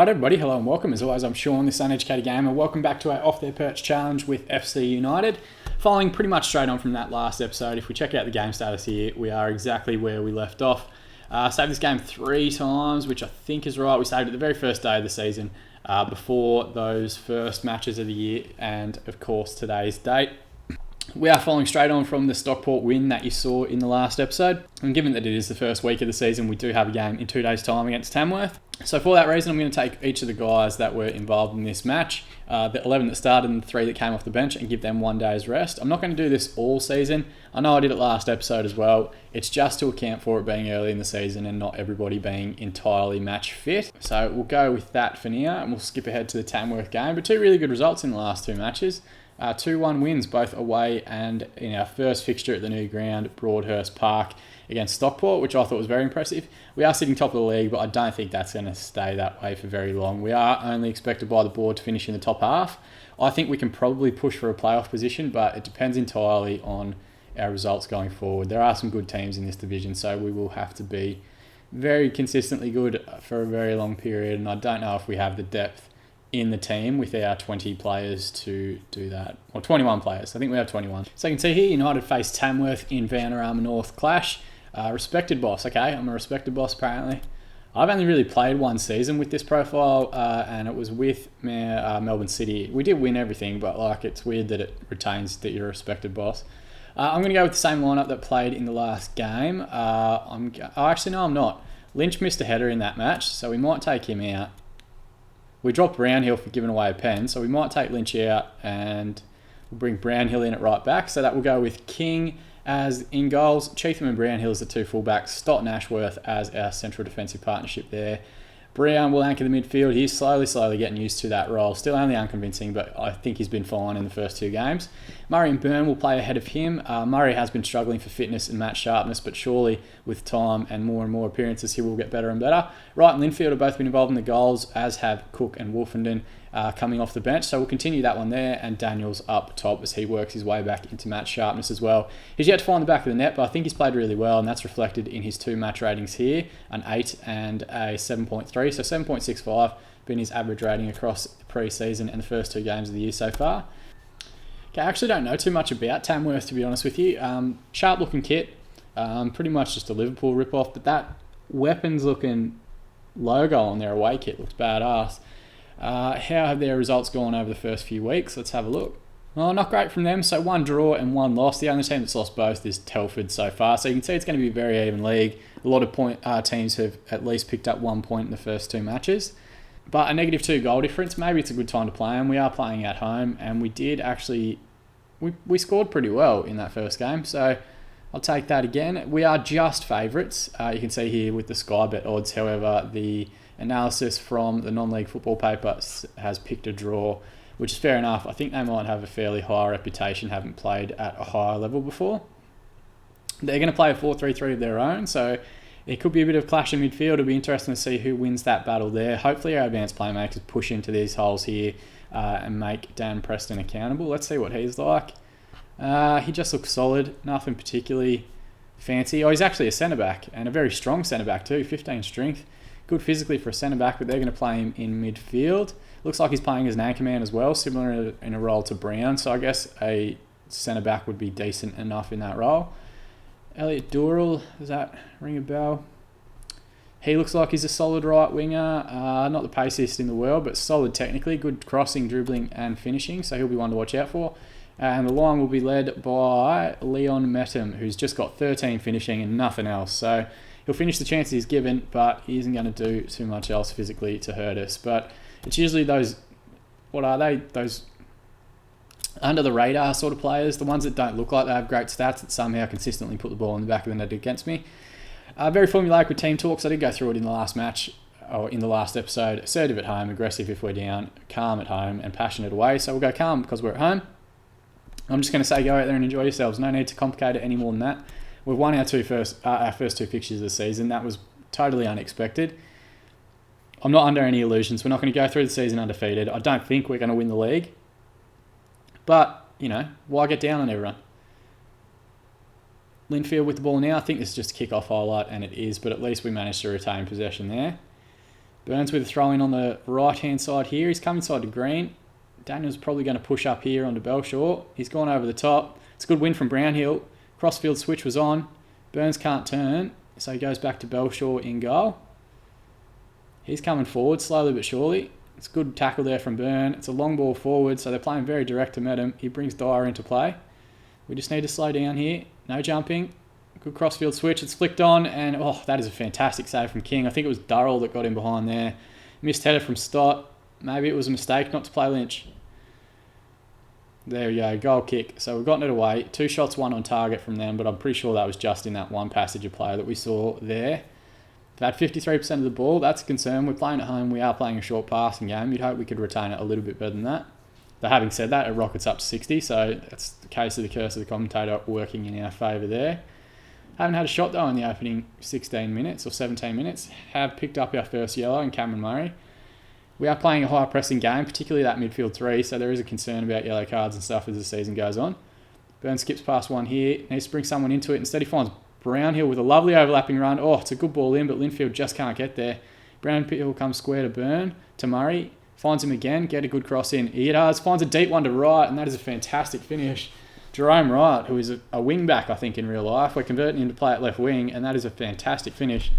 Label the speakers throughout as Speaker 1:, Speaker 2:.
Speaker 1: Alright everybody, hello and welcome. As always, I'm Sean, this uneducated gamer. Welcome back to our Off Their Perch challenge with FC United. Following pretty much straight on from that last episode, if we check out the game status here, we are exactly where we left off. Saved this game 3 times, which I think is right. We saved it the very first day of the season, before those first matches of the year, and of course today's date. We are following straight on from the Stockport win that you saw in the last episode. And given that it is the first week of the season, we do have a game in 2 days' time against Tamworth. So for that reason, I'm going to take each of the guys that were involved in this match, the 11 that started and the 3 that came off the bench, and give them 1 day's rest. I'm not going to do this all season. I know I did it last episode as well. It's just to account for it being early in the season and not everybody being entirely match fit. So we'll go with that for now, and we'll skip ahead to the Tamworth game. But 2 really good results in the last 2 matches. 2-1 wins, both away and in our first fixture at the new ground, Broadhurst Park, against Stockport, which I thought was very impressive. We are sitting top of the league, but I don't think that's going to stay that way for very long. We are only expected by the board to finish in the top half. I think we can probably push for a playoff position, but it depends entirely on our results going forward. There are some good teams in this division, so we will have to be very consistently good for a very long period, and I don't know if we have the depth in the team with our 20 players to do that. Or 21 players. I think we have 21. So you can see here, United face Tamworth in Vanarama North clash. Respected boss. Okay, I'm a respected boss apparently. I've only really played 1 season with this profile, and it was with Melbourne City. We did win everything, but it's weird that it retains that you're a respected boss. I'm going to go with the same lineup that played in the last game. Actually, no, I'm not. Lynch missed a header in that match, so we might take him out. We dropped Brownhill for giving away a pen, so we might take Lynch out and we'll bring Brownhill in at right back. So that will go with King as in goals, Cheatham and Brownhill as the 2 fullbacks, Stott and Ashworth as our central defensive partnership there. Brown will anchor the midfield. He's slowly getting used to that role. Still only unconvincing, but I think he's been fine in the first 2 games. Murray and Byrne will play ahead of him. Murray has been struggling for fitness and match sharpness, but surely with time and more appearances, he will get better and better. Wright and Linfield have both been involved in the goals, as have Cook and Wolfenden coming off the bench. So we'll continue that one there, and Daniels up top as he works his way back into match sharpness as well. He's yet to find the back of the net, but I think he's played really well, and that's reflected in his 2 match ratings here, an 8 and a 7.3. So 7.65 been his average rating across the pre-season and the first 2 games of the year so far. Okay, I actually don't know too much about Tamworth, to be honest with you. Sharp looking kit, pretty much just a Liverpool rip-off, but that weapons looking logo on their away kit looks badass. How have their results gone over the first few weeks? Let's have a look. Well, not great from them. So 1 draw and 1 loss. The only team that's lost both is Telford so far. So you can see it's going to be a very even league. A lot of teams have at least picked up 1 point in the first 2 matches. But a -2 goal difference, maybe it's a good time to play them. We are playing at home, and we did actually... We scored pretty well in that first game. So I'll take that again. We are just favourites. You can see here with the Sky Bet odds. However, the analysis from the non-league football paper has picked a draw, which is fair enough. I think they might have a fairly high reputation, haven't played at a higher level before. They're going to play a 4-3-3 of their own, so it could be a bit of clash in midfield. It'll be interesting to see who wins that battle there. Hopefully our advanced playmakers push into these holes here and make Dan Preston accountable. Let's see what he's like. He just looks solid, nothing particularly fancy. Oh, he's actually a centre-back, and a very strong centre-back too, 15 strength. Good physically for a centre-back, but they're going to play him in midfield. Looks like he's playing as an anchorman as well, similar in a role to Brown, so I guess a centre-back would be decent enough in that role. Elliot Doral, does that ring a bell? He looks like he's a solid right winger, not the paciest in the world, but solid technically, good crossing, dribbling and finishing, so he'll be one to watch out for. And the line will be led by Leon Metem, who's just got 13 finishing and nothing else, so he'll finish the chances he's given, but he isn't going to do too much else physically to hurt us. But it's usually those, what are they? Those under the radar sort of players, the ones that don't look like they have great stats that somehow consistently put the ball in the back of the net against me. Very formulaic with team talks. I did go through it in the last match, or in the last episode. Assertive at home, aggressive if we're down, calm at home, and passionate away. So we'll go calm because we're at home. I'm just going to say go out there and enjoy yourselves. No need to complicate it any more than that. We've won our first 2 fixtures of the season. That was totally unexpected. I'm not under any illusions. We're not going to go through the season undefeated. I don't think we're going to win the league. But, why get down on everyone? Linfield with the ball now. I think this is just a kick-off highlight, and it is, but at least we managed to retain possession there. Burns with a throw in on the right-hand side here. He's come inside to green. Daniels probably going to push up here onto Belshaw. He's gone over the top. It's a good win from Brownhill. Crossfield switch was on. Burns can't turn, so he goes back to Belshaw in goal. He's coming forward slowly but surely. It's a good tackle there from Burn. It's a long ball forward, so they're playing very direct to Medham. He brings Dyer into play. We just need to slow down here. No jumping. Good crossfield switch. It's flicked on, and that is a fantastic save from King. I think it was Durrell that got him behind there. Missed header from Stott. Maybe it was a mistake not to play Lynch. There we go, goal kick. So we've gotten it away. 2 shots, 1 on target from them, but I'm pretty sure that was just in that one passage of play that we saw there. They've had 53% of the ball. That's a concern. We're playing at home. We are playing a short passing game. You'd hope we could retain it a little bit better than that. But having said that, it rockets up to 60, so that's the case of the curse of the commentator working in our favour there. Haven't had a shot though in the opening 16 minutes or 17 minutes. Have picked up our first yellow in Cameron Murray. We are playing a high pressing game, particularly that midfield 3, so there is a concern about yellow cards and stuff as the season goes on. Burns skips past one here, needs to bring someone into it. Instead he finds Brownhill with a lovely overlapping run. It's a good ball in, but Linfield just can't get there. Brownhill comes square to Burn, to Murray, finds him again, get a good cross in. He does, finds a deep one to Wright, and that is a fantastic finish. Jerome Wright, who is a wing back, I think, in real life. We're converting him to play at left wing, and that is a fantastic finish.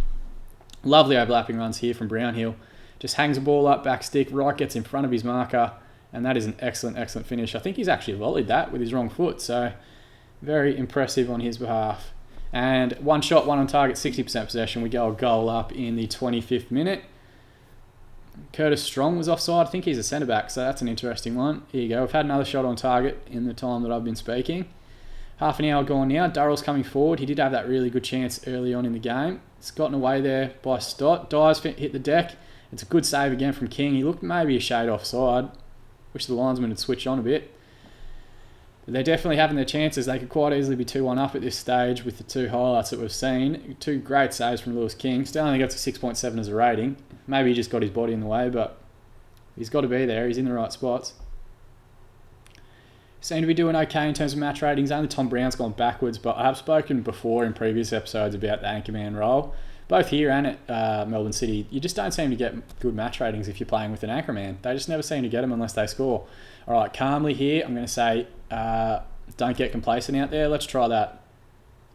Speaker 1: Lovely overlapping runs here from Brownhill. Just hangs the ball up, back stick, Wright gets in front of his marker, and that is an excellent, excellent finish. I think he's actually volleyed that with his wrong foot, so very impressive on his behalf. And 1 shot, 1 on target, 60% possession. We go a goal up in the 25th minute. Curtis Strong was offside. I think he's a centre-back, so that's an interesting one. Here you go. We've had another shot on target in the time that I've been speaking. Half an hour gone now. Durrell's coming forward. He did have that really good chance early on in the game. It's gotten away there by Stott. Dyer's hit the deck. It's a good save again from King. He looked maybe a shade offside. Wish the linesman had switched on a bit. But they're definitely having their chances. They could quite easily be 2-1 up at this stage with the 2 highlights that we've seen. 2 great saves from Lewis King. Still only got to 6.7 as a rating. Maybe he just got his body in the way, but he's got to be there. He's in the right spots. Seem to be doing okay in terms of match ratings. Only Tom Brown's gone backwards, but I have spoken before in previous episodes about the anchorman role. Both here and at Melbourne City, you just don't seem to get good match ratings if you're playing with an anchorman. They just never seem to get them unless they score. All right, calmly here, I'm going to say, don't get complacent out there. Let's try that.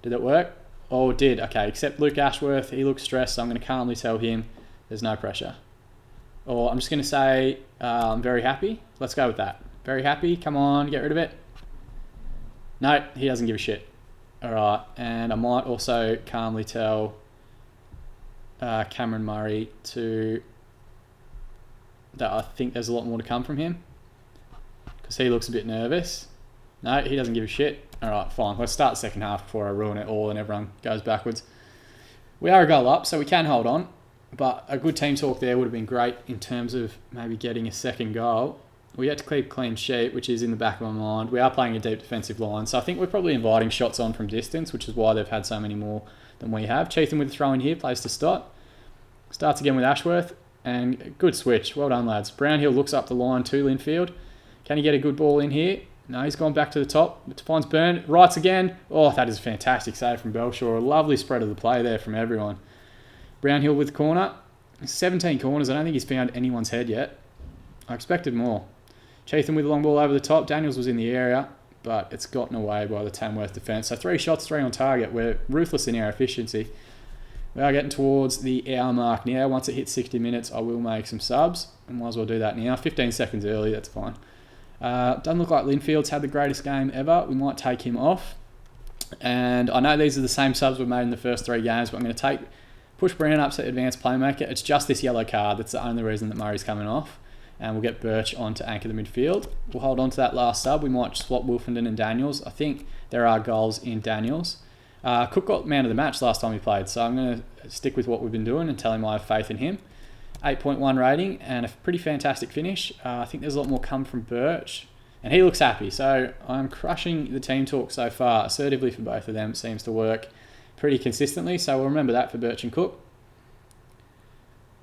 Speaker 1: Did it work? Oh, it did. Okay, except Luke Ashworth, he looks stressed, so I'm going to calmly tell him there's no pressure. Or I'm just going to say, I'm very happy. Let's go with that. Very happy. Come on, get rid of it. No, he doesn't give a shit. All right, and I might also calmly tell Cameron Murray that I think there's a lot more to come from him because he looks a bit nervous. No, he doesn't give a shit. All right, fine. Let's start the second half before I ruin it all and everyone goes backwards. We are a goal up, so we can hold on, but a good team talk there would have been great in terms of maybe getting a second goal. We had to keep clean sheet, which is in the back of my mind. We are playing a deep defensive line, so I think we're probably inviting shots on from distance, which is why they've had so many more than we have. Cheatham with a throw in here, plays to Stott. Starts again with Ashworth, and good switch. Well done, lads. Brownhill looks up the line to Linfield. Can he get a good ball in here? No, he's gone back to the top. Finds Burn. Wrights again. That is a fantastic save from Belshaw. A lovely spread of the play there from everyone. Brownhill with the corner. 17 corners. I don't think he's found anyone's head yet. I expected more. Cheatham with a long ball over the top. Daniels was in the area, but it's gotten away by the Tamworth defence. So 3 shots, 3 on target. We're ruthless in our efficiency. We are getting towards the hour mark now. Once it hits 60 minutes, I will make some subs. I might as well do that now. 15 seconds early, that's fine. Doesn't look like Linfield's had the greatest game ever. We might take him off. And I know these are the same subs we've made in the first 3 games, but I'm going to push Brown up to advanced playmaker. It's just this yellow card. That's the only reason that Murray's coming off. And we'll get Birch on to anchor the midfield. We'll hold on to that last sub. We might swap Wolfenden and Daniels. I think there are goals in Daniels. Cook got man of the match last time he played, so I'm going to stick with what we've been doing and tell him I have faith in him. 8.1 rating and a pretty fantastic finish. I think there's a lot more come from Birch, and he looks happy. So I'm crushing the team talk so far. Assertively for both of them, it seems to work pretty consistently, so we'll remember that for Birch and Cook.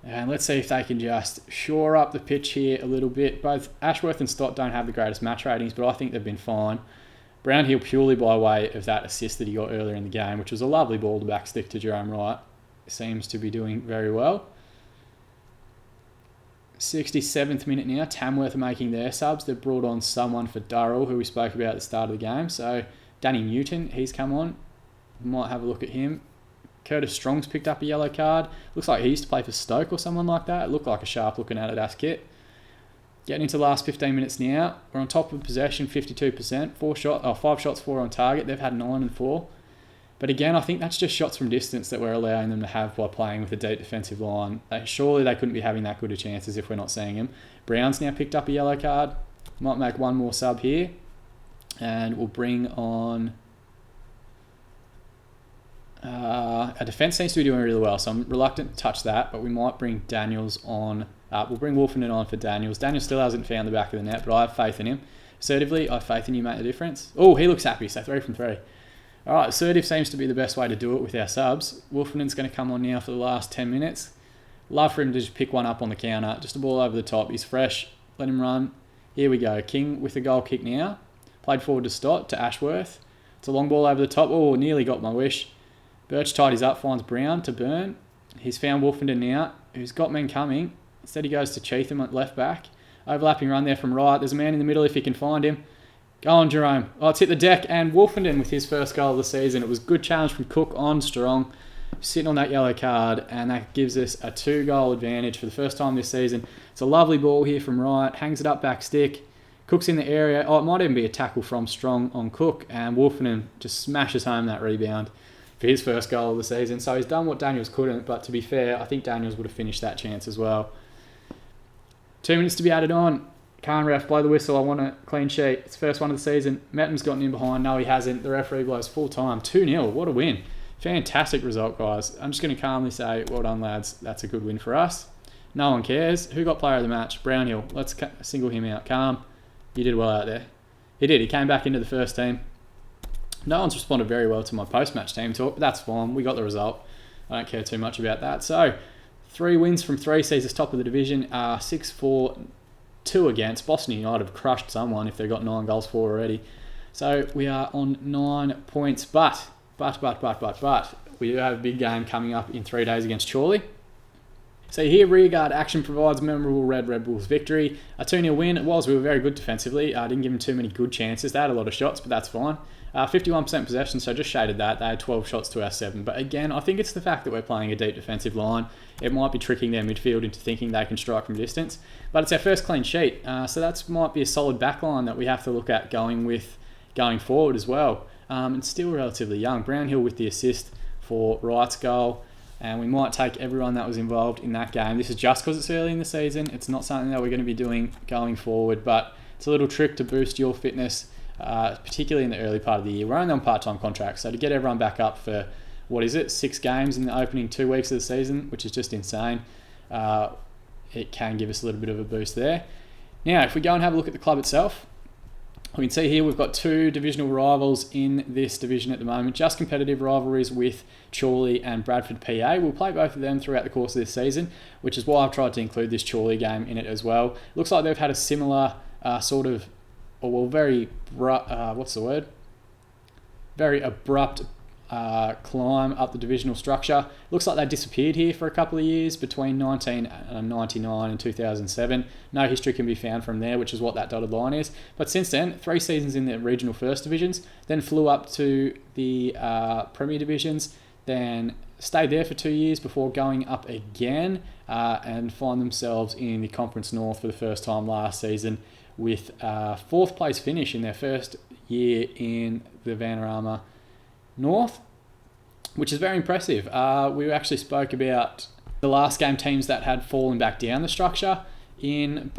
Speaker 1: And let's see if they can just shore up the pitch here a little bit. Both Ashworth and Stott don't have the greatest match ratings, but I think they've been fine. Brownhill purely by way of that assist that he got earlier in the game, which was a lovely ball to backstick to Jerome Wright. Seems to be doing very well. 67th minute now, Tamworth are making their subs. They've brought on someone for Durrell, who we spoke about at the start of the game. So Danny Newton, he's come on. We might have a look at him. Curtis Strong's picked up a yellow card. Looks like he used to play for Stoke or someone like that. It looked like a sharp looking Adidas kit. Getting into the last 15 minutes now. We're on top of possession, 52%. 5 shots, 4 on target. They've had 9 and 4. But again, I think that's just shots from distance that we're allowing them to have by playing with a deep defensive line. Surely they couldn't be having that good of chances if we're not seeing them. Brown's now picked up a yellow card. Might make one more sub here. And we'll bring on... our defence seems to be doing really well, so I'm reluctant to touch that, but we might bring Daniels on. We'll bring Wolfenden on for Daniels. Daniels still hasn't found the back of the net, but I have faith in him. Assertively, I have faith in you, mate, the difference. Oh, he looks happy, so 3 from 3. All right, assertive seems to be the best way to do it with our subs. Wolfenden's going to come on now for the last 10 minutes. Love for him to just pick one up on the counter. Just a ball over the top. He's fresh. Let him run. Here we go. King with the goal kick now. Played forward to Stott, to Ashworth. It's a long ball over the top. Oh, nearly got my wish. Birch tidies up, finds Brown to Burn. He's found Wolfenden now, who's got men coming. Instead he goes to Cheatham at left back. Overlapping run there from right. There's a man in the middle if he can find him. Go on, Jerome. Oh, it's hit the deck. And Wolfenden with his first goal of the season. It was a good challenge from Cook on Strong. Sitting on that yellow card. And that gives us a 2-goal advantage for the first time this season. It's a lovely ball here from right. Hangs it up back stick. Cook's in the area. Oh, it might even be a tackle from Strong on Cook. And Wolfenden just smashes home that rebound for his first goal of the season. So he's done what Daniels couldn't. But to be fair, I think Daniels would have finished that chance as well. 2 minutes to be added on. Can't ref, blow the whistle, I want a clean sheet. It's the first one of the season. Metton's gotten in behind. No, he hasn't. The referee blows full time. 2-0. What a win. Fantastic result, guys. I'm just going to calmly say, well done, lads. That's a good win for us. No one cares. Who got player of the match? Brownhill. Let's single him out. Calm. You did well out there. He did. He came back into the first team. No one's responded very well to my post-match team talk, but that's fine. We got the result. I don't care too much about that. So, 3 wins from 3 sees us top of the division. 6-4... 2 against. Boston United have crushed someone if they've got 9 goals for already. So we are on 9 points. But we do have a big game coming up in 3 days against Chorley. So here, rearguard action provides memorable Red Bulls victory. A 2-0 win. It was. We were very good defensively. Didn't give them too many good chances. They had a lot of shots, but that's fine. 51% possession, so just shaded that. They had 12 shots to our 7. But again, I think it's the fact that we're playing a deep defensive line. It might be tricking their midfield into thinking they can strike from distance. But it's our first clean sheet. So that might be a solid backline that we have to look at going forward as well. It's still relatively young. Brownhill with the assist for Wright's goal. And we might take everyone that was involved in that game. This is just because it's early in the season. It's not something that we're going to be doing going forward. But it's a little trick to boost your fitness, particularly in the early part of the year. We're only on part-time contracts, so to get everyone back up for, 6 games in the opening 2 weeks of the season, which is just insane, it can give us a little bit of a boost there. Now, if we go and have a look at the club itself, we can see here we've got 2 divisional rivals in this division at the moment, just competitive rivalries with Chorley and Bradford PA. We'll play both of them throughout the course of this season, which is why I've tried to include this Chorley game in it as well. Looks like they've had a similar very abrupt climb up the divisional structure. Looks like they disappeared here for a couple of years between 1999 and 2007. No history can be found from there, which is what that dotted line is. But since then, 3 seasons in the regional first divisions, then flew up to the Premier divisions, then stayed there for 2 years before going up again and find themselves in the Conference North for the first time last season, with a 4th place finish in their first year in the Vanarama North, which is very impressive. We actually spoke about the last game teams that had fallen back down the structure in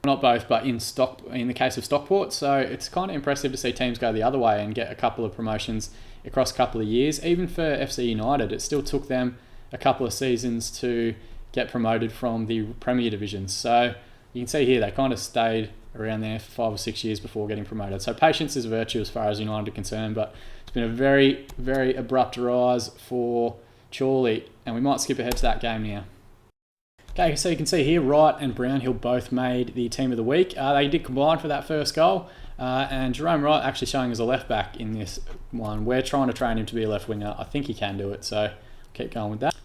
Speaker 1: in the case of Stockport. So it's kind of impressive to see teams go the other way and get a couple of promotions across a couple of years. Even for FC United, it still took them a couple of seasons to get promoted from the Premier divisions. So you can see here they kind of stayed around there for 5 or 6 years before getting promoted. So patience is a virtue as far as United are concerned, but it's been a very, very abrupt rise for Chorley, and we might skip ahead to that game now. Okay, so you can see here Wright and Brownhill both made the team of the week. They did combine for that first goal, and Jerome Wright actually showing as a left back in this one. We're trying to train him to be a left winger. I think he can do it, so keep going with that.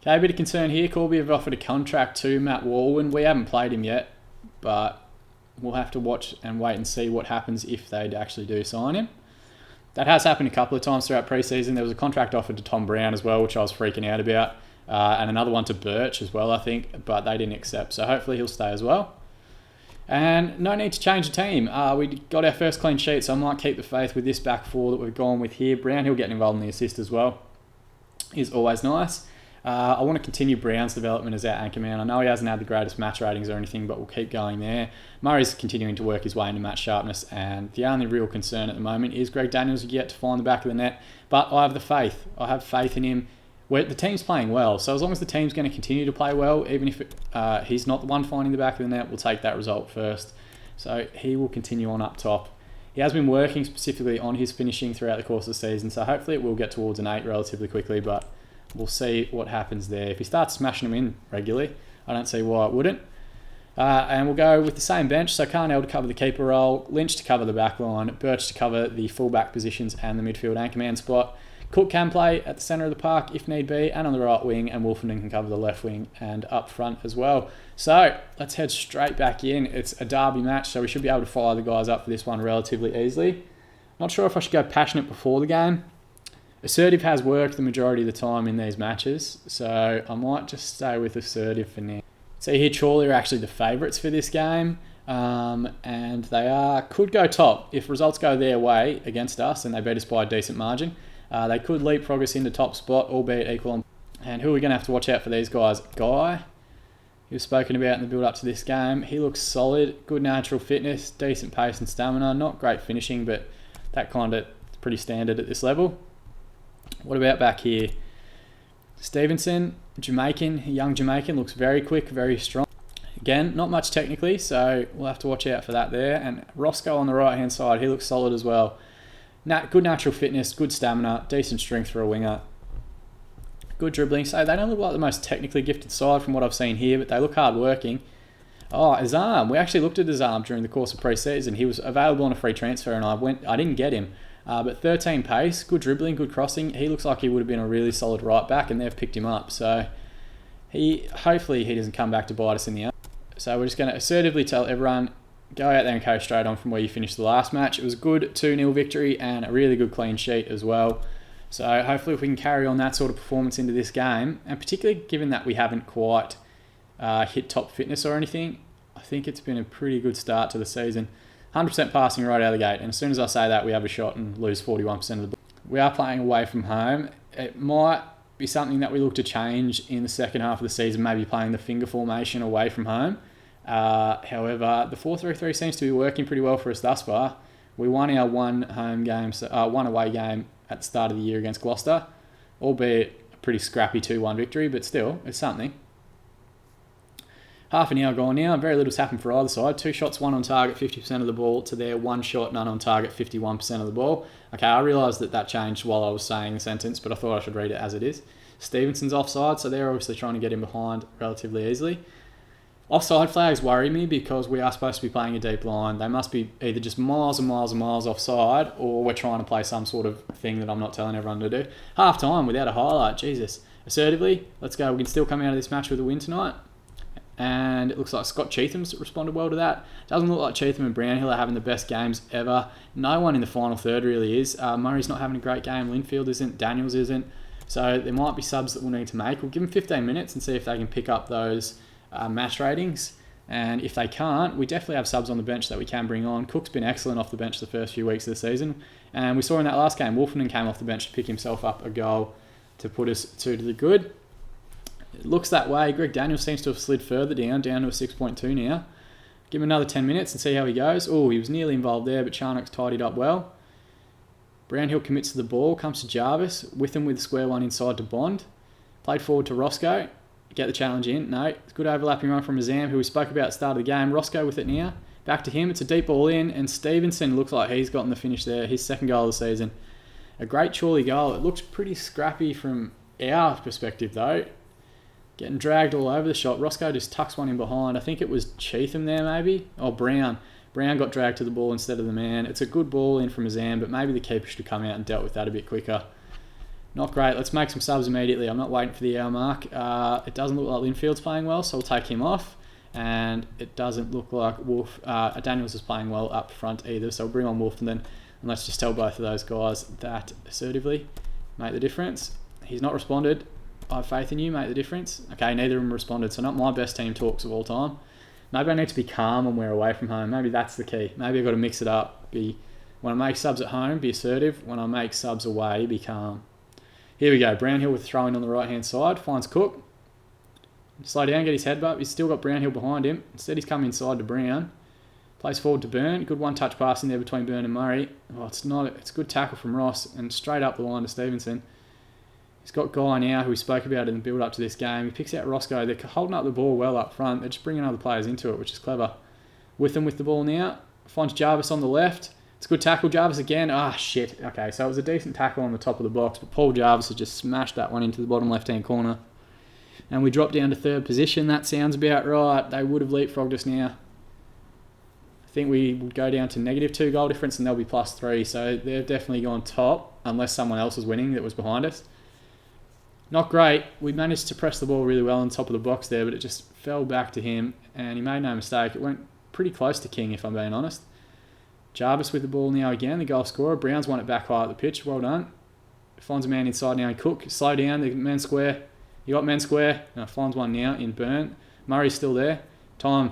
Speaker 1: Okay, a bit of concern here. Corby have offered a contract to Matt Walwyn. We haven't played him yet, but we'll have to watch and wait and see what happens if they actually do sign him. That has happened a couple of times throughout pre-season. There was a contract offered to Tom Brown as well, which I was freaking out about, and another one to Birch as well, I think, but they didn't accept. So hopefully he'll stay as well. And no need to change the team. We got our first clean sheet, so I might keep the faith with this back four that we've gone with here. Brown, he'll get involved in the assist as well. Is always nice. I want to continue Brown's development as our anchor man. I know he hasn't had the greatest match ratings or anything, but we'll keep going there. Murray's continuing to work his way into match sharpness, and the only real concern at the moment is Greg Daniels yet to find the back of the net. But I have the faith. I have faith in him. The team's playing well, so as long as the team's going to continue to play well, even if he's not the one finding the back of the net, we'll take that result first. So he will continue on up top. He has been working specifically on his finishing throughout the course of the season, so hopefully it will get towards an 8 relatively quickly, but we'll see what happens there. If he starts smashing them in regularly, I don't see why it wouldn't. And we'll go with the same bench, so Carnell to cover the keeper role, Lynch to cover the back line, Birch to cover the fullback positions and the midfield anchorman spot. Cook can play at the centre of the park if need be, and on the right wing, and Wolfenden can cover the left wing and up front as well. So let's head straight back in. It's a derby match, so we should be able to fire the guys up for this one relatively easily. Not sure if I should go passionate before the game. Assertive has worked the majority of the time in these matches, so I might just stay with assertive for now. See here, Chorley are actually the favourites for this game, and they could go top. If results go their way against us and they beat us by a decent margin, they could leapfrog us into top spot, albeit equal. And who are we going to have to watch out for these guys? Guy, he was spoken about in the build-up to this game. He looks solid, good natural fitness, decent pace and stamina. Not great finishing, but that kind of pretty standard at this level. What about back here? Stevenson, young Jamaican, looks very quick, very strong. Again, not much technically, so we'll have to watch out for that there. And Roscoe on the right-hand side, he looks solid as well. Good natural fitness, good stamina, decent strength for a winger. Good dribbling. So they don't look like the most technically gifted side from what I've seen here, but they look hard-working. Oh, Azam. We actually looked at Azam during the course of pre-season. He was available on a free transfer, and I didn't get him. But 13 pace, good dribbling, good crossing. He looks like he would have been a really solid right back, and they've picked him up. So hopefully he doesn't come back to bite us in the ass. So we're just going to assertively tell everyone, go out there and go straight on from where you finished the last match. It was a good 2-0 victory and a really good clean sheet as well. So hopefully if we can carry on that sort of performance into this game, and particularly given that we haven't quite hit top fitness or anything, I think it's been a pretty good start to the season. 100% passing right out of the gate, and as soon as I say that, we have a shot and lose 41% of the ball. We are playing away from home. It might be something that we look to change in the second half of the season, maybe playing the finger formation away from home. However, the 4-3-3 seems to be working pretty well for us thus far. We won our one away game at the start of the year against Gloucester, albeit a pretty scrappy 2-1 victory, but still, it's something. Half an hour gone now, very little's happened for either side. 2 shots, 1 on target, 50% of the ball, to their 1 shot, none on target, 51% of the ball. Okay, I realised that changed while I was saying the sentence, but I thought I should read it as it is. Stevenson's offside, so they're obviously trying to get him behind relatively easily. Offside flags worry me because we are supposed to be playing a deep line. They must be either just miles and miles and miles offside, or we're trying to play some sort of thing that I'm not telling everyone to do. Half time without a highlight, Jesus. Assertively, let's go. We can still come out of this match with a win tonight. And it looks like Scott Cheatham's responded well to that. Doesn't look like Cheatham and Brownhill are having the best games ever. No one in the final third really is. Murray's not having a great game. Linfield isn't. Daniels isn't. So there might be subs that we'll need to make. We'll give them 15 minutes and see if they can pick up those match ratings. And if they can't, we definitely have subs on the bench that we can bring on. Cook's been excellent off the bench the first few weeks of the season. And we saw in that last game, Wolfenden came off the bench to pick himself up a goal to put us 2 to the good. It looks that way. Greg Daniels seems to have slid further down to a 6.2 now. Give him another 10 minutes and see how he goes. Oh, he was nearly involved there, but Charnock's tidied up well. Brownhill commits to the ball, comes to Jarvis, with him with the square one inside to Bond. Played forward to Roscoe. Get the challenge in. No, it's a good overlapping run from Azam, who we spoke about at the start of the game. Roscoe with it now. Back to him. It's a deep ball in, and Stevenson looks like he's gotten the finish there. His second goal of the season. A great Chorley goal. It looks pretty scrappy from our perspective, though. Getting dragged all over the shot. Roscoe just tucks one in behind. I think it was Cheatham there, maybe. Oh, Brown. Brown got dragged to the ball instead of the man. It's a good ball in from Azam, but maybe the keeper should have come out and dealt with that a bit quicker. Not great. Let's make some subs immediately. I'm not waiting for the hour mark. It doesn't look like Linfield's playing well, so we'll take him off. And it doesn't look like Daniels is playing well up front either, so we'll bring on Wolfenden, and let's just tell both of those guys that assertively. Make the difference. He's not responded. I have faith in you, make the difference. Okay, neither of them responded, so not my best team talks of all time. Maybe I need to be calm when we're away from home. Maybe that's the key. Maybe I've got to mix it up. When I make subs at home, be assertive. When I make subs away, be calm. Here we go. Brownhill with throwing on the right-hand side. Finds Cook. Slow down, get his head up. He's still got Brownhill behind him. Instead, he's come inside to Brown. Plays forward to Byrne. Good one-touch pass in there between Byrne and Murray. Oh, it's a good tackle from Ross and straight up the line to Stevenson. He's got Guy now, who we spoke about in the build-up to this game. He picks out Roscoe. They're holding up the ball well up front. They're just bringing other players into it, which is clever. With them with the ball now. Finds Jarvis on the left. It's a good tackle. Jarvis again. Shit. Okay, so it was a decent tackle on the top of the box, but Paul Jarvis has just smashed that one into the bottom left-hand corner. And we drop down to third position. That sounds about right. They would have leapfrogged us now. I think we would go down to -2 goal difference and they'll be +3. So they've definitely gone top, unless someone else was winning that was behind us. Not great. We managed to press the ball really well on top of the box there, but it just fell back to him, and he made no mistake. It went pretty close to King, if I'm being honest. Jarvis with the ball now again, the goal scorer. Brown's won it back high at the pitch. Well done. Finds a man inside now in Cook. Slow down, the men square. You got men square. Now finds one now in Byrne. Murray's still there. Time.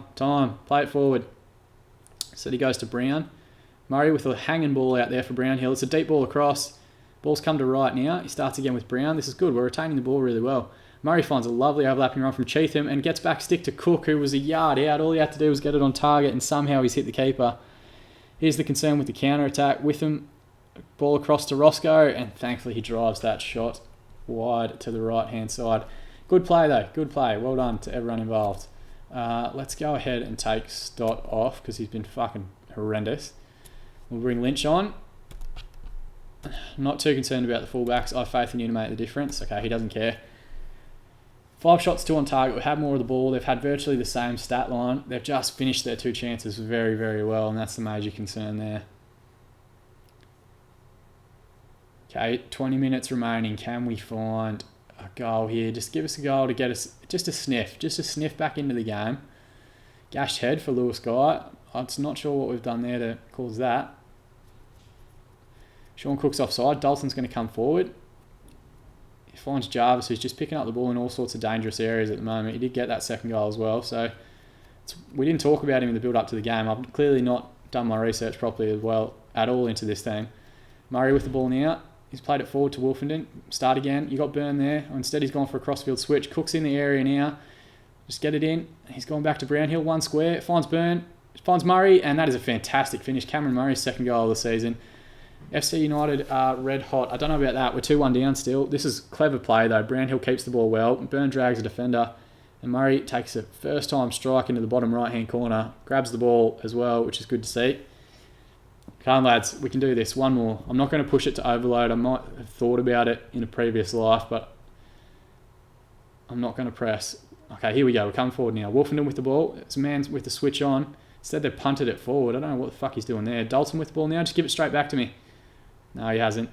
Speaker 1: Play it forward. So he goes to Brown. Murray with a hanging ball out there for Brownhill. It's a deep ball across. Ball's come to right now. He starts again with Brown. This is good. We're retaining the ball really well. Murray finds a lovely overlapping run from Cheatham and gets back stick to Cook, who was a yard out. All he had to do was get it on target, and somehow he's hit the keeper. Here's the concern with the counter-attack. With him, ball across to Roscoe, and thankfully he drives that shot wide to the right-hand side. Good play, though. Good play. Well done to everyone involved. Let's go ahead and take Stott off because he's been fucking horrendous. We'll bring Lynch on. I'm not too concerned about the fullbacks. I have faith in you to make the difference. Okay, he doesn't care. 5 shots, 2 on target. We've had more of the ball. They've had virtually the same stat line. They've just finished their 2 chances very, very well, and that's the major concern there. Okay, 20 minutes remaining. Can we find a goal here? Just give us a goal to get us just a sniff back into the game. Gashed head for Lewis Guy. I'm not sure what we've done there to cause that. Sean Cook's offside. Dalton's going to come forward. He finds Jarvis, who's just picking up the ball in all sorts of dangerous areas at the moment. He did get that second goal as well. So we didn't talk about him in the build-up to the game. I've clearly not done my research properly as well at all into this thing. Murray with the ball now. He's played it forward to Wolfenden. Start again. You got Byrne there. Instead, he's gone for a crossfield switch. Cook's in the area now. Just get it in. He's gone back to Brownhill. 1 square. Finds Byrne. Finds Murray. And that is a fantastic finish. Cameron Murray's second goal of the season. FC United are red hot. I don't know about that. We're 2-1 down still. This is clever play, though. Brownhill keeps the ball well. Byrne drags a defender. And Murray takes a first-time strike into the bottom right-hand corner. Grabs the ball as well, which is good to see. Come on, lads. We can do this. One more. I'm not going to push it to overload. I might have thought about it in a previous life, but I'm not going to press. Okay, here we go. We're coming forward now. Wolfenden with the ball. It's a man with the switch on. Instead, they've punted it forward. I don't know what the fuck he's doing there. Dalton with the ball now. Just give it straight back to me. No, he hasn't.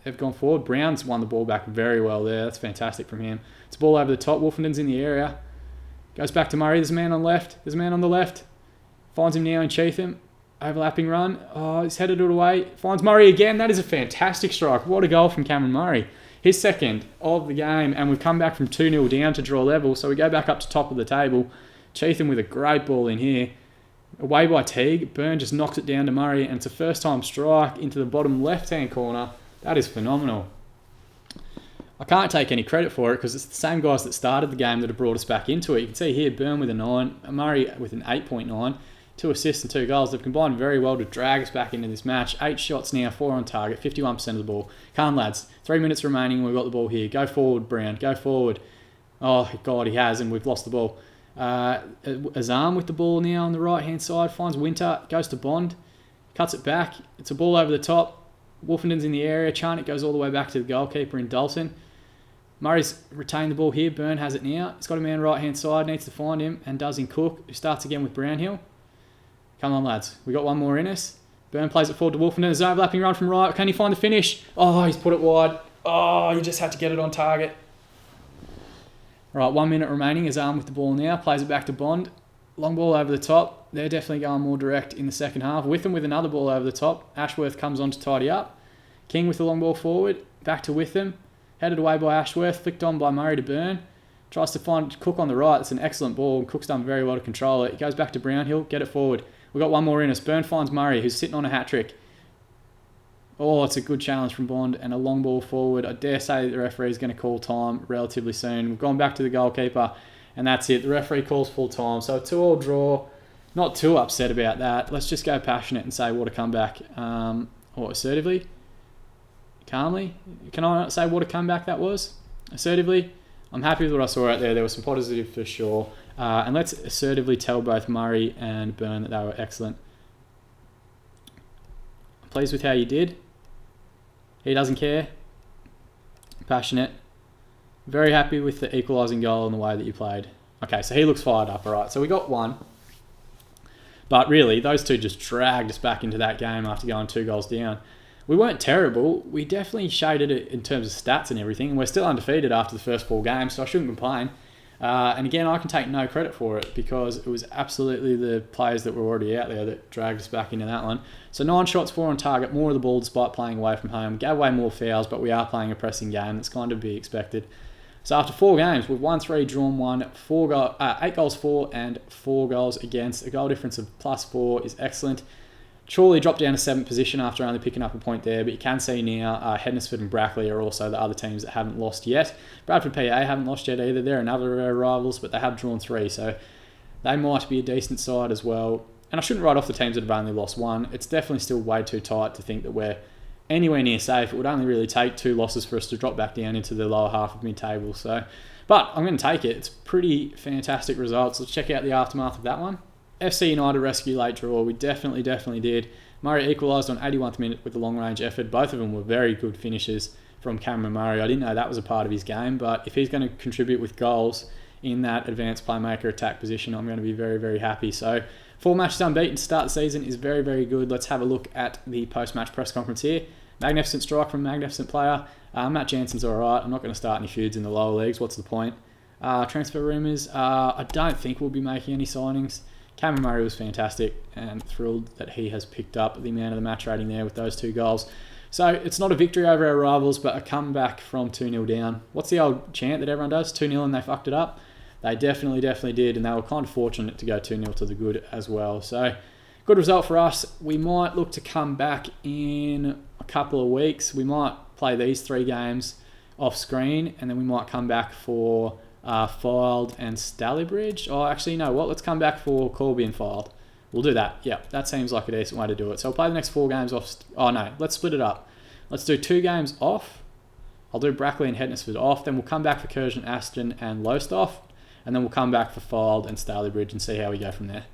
Speaker 1: They've gone forward. Brown's won the ball back very well there. That's fantastic from him. It's a ball over the top. Wolfenden's in the area. Goes back to Murray. There's a man on the left. There's a man on the left. Finds him now in Cheatham. Overlapping run. Oh, he's headed it away. Finds Murray again. That is a fantastic strike. What a goal from Cameron Murray. His second of the game. And we've come back from 2-0 down to draw level. So we go back up to top of the table. Cheatham with a great ball in here. Away by Teague. Byrne just knocks it down to Murray. And it's a first-time strike into the bottom left-hand corner. That is phenomenal. I can't take any credit for it because it's the same guys that started the game that have brought us back into it. You can see here Byrne with a 9. Murray with an 8.9. 2 assists and 2 goals. They've combined very well to drag us back into this match. 8 shots now, 4 on target, 51% of the ball. Come on, lads. 3 minutes remaining. We've got the ball here. Go forward, Brown. Go forward. Oh, God, he has, and we've lost the ball. Azam with the ball now on the right-hand side. Finds Winter. Goes to Bond. Cuts it back. It's a ball over the top. Wolfenden's in the area. Charnock goes all the way back to the goalkeeper in Dalton. Murray's retained the ball here. Byrne has it now. He's got a man right-hand side. Needs to find him, and does in Cook, who starts again with Brownhill. Come on, lads. We got one more in us. Byrne plays it forward to Wolfenden. There's an overlapping run from right. Can he find the finish? Oh, he's put it wide. Oh, you just had to get it on target. Right, 1 minute remaining. Is Arm with the ball now. Plays it back to Bond. Long ball over the top. They're definitely going more direct in the second half. Witham with another ball over the top. Ashworth comes on to tidy up. King with the long ball forward. Back to Witham. Headed away by Ashworth. Flicked on by Murray to Byrne. Tries to find Cook on the right. It's an excellent ball. Cook's done very well to control it. It goes back to Brownhill. Get it forward. We've got one more in us. Byrne finds Murray, who's sitting on a hat-trick. Oh, it's a good challenge from Bond and a long ball forward. I dare say the referee is going to call time relatively soon. We've gone back to the goalkeeper and that's it. The referee calls full time. So a 2-2 draw. Not too upset about that. Let's just go passionate and say what a comeback. Or assertively. Calmly. Can I not say what a comeback that was? Assertively. I'm happy with what I saw out there. There was some positive for sure. And let's assertively tell both Murray and Byrne that they were excellent. I'm pleased with how you did. He doesn't care. Passionate. Very happy with the equalising goal and the way that you played. Okay, so he looks fired up. All right, so we got one. But really, those two just dragged us back into that game after going 2 goals down. We weren't terrible. We definitely shaded it in terms of stats and everything. And we're still undefeated after the first 4 games, so I shouldn't complain. And again, I can take no credit for it because it was absolutely the players that were already out there that dragged us back into that one. So 9 shots, 4 on target, more of the ball despite playing away from home. Gave away more fouls, but we are playing a pressing game. That's kind of to be expected. So after 4 games, we've won 3, drawn 1, 8 goals for and 4 goals against. A goal difference of +4 is excellent. Chorley dropped down to 7th position after only picking up a point there, but you can see now Hednesford and Brackley are also the other teams that haven't lost yet. Bradford PA haven't lost yet either. They're another of our rivals, but they have drawn 3, so they might be a decent side as well. And I shouldn't write off the teams that have only lost 1. It's definitely still way too tight to think that we're anywhere near safe. It would only really take 2 losses for us to drop back down into the lower half of mid-table. But I'm going to take it. It's pretty fantastic results. Let's check out the aftermath of that one. FC United rescue late draw. We definitely did. Murray equalised on 81th minute with a long-range effort. Both of them were very good finishes from Cameron Murray. I didn't know that was a part of his game, but if he's going to contribute with goals in that advanced playmaker attack position, I'm going to be very, very happy. So 4 matches unbeaten to start the season is very, very good. Let's have a look at the post-match press conference here. Magnificent strike from a magnificent player. Matt Jansen's all right. I'm not going to start any feuds in the lower leagues. What's the point? Transfer rumours. I don't think we'll be making any signings. Cameron Murray was fantastic and thrilled that he has picked up the amount of the match rating there with those 2 goals. So it's not a victory over our rivals, but a comeback from 2-0 down. What's the old chant that everyone does? 2-0 and they fucked it up? They definitely did, and they were kind of fortunate to go 2-0 to the good as well. So good result for us. We might look to come back in a couple of weeks. We might play these 3 games off screen, and then we might come back for Filed and Stalybridge. Oh, actually, you know what? Let's come back for Corby and Filed. We'll do that. Yeah, that seems like a decent way to do it. So we'll play the next 4 games off. Oh, no. Let's split it up. Let's do 2 games off. I'll do Brackley and Hednesford off. Then we'll come back for Curzon, Aston and Lowestoft. And then we'll come back for Filed and Stalybridge and see how we go from there.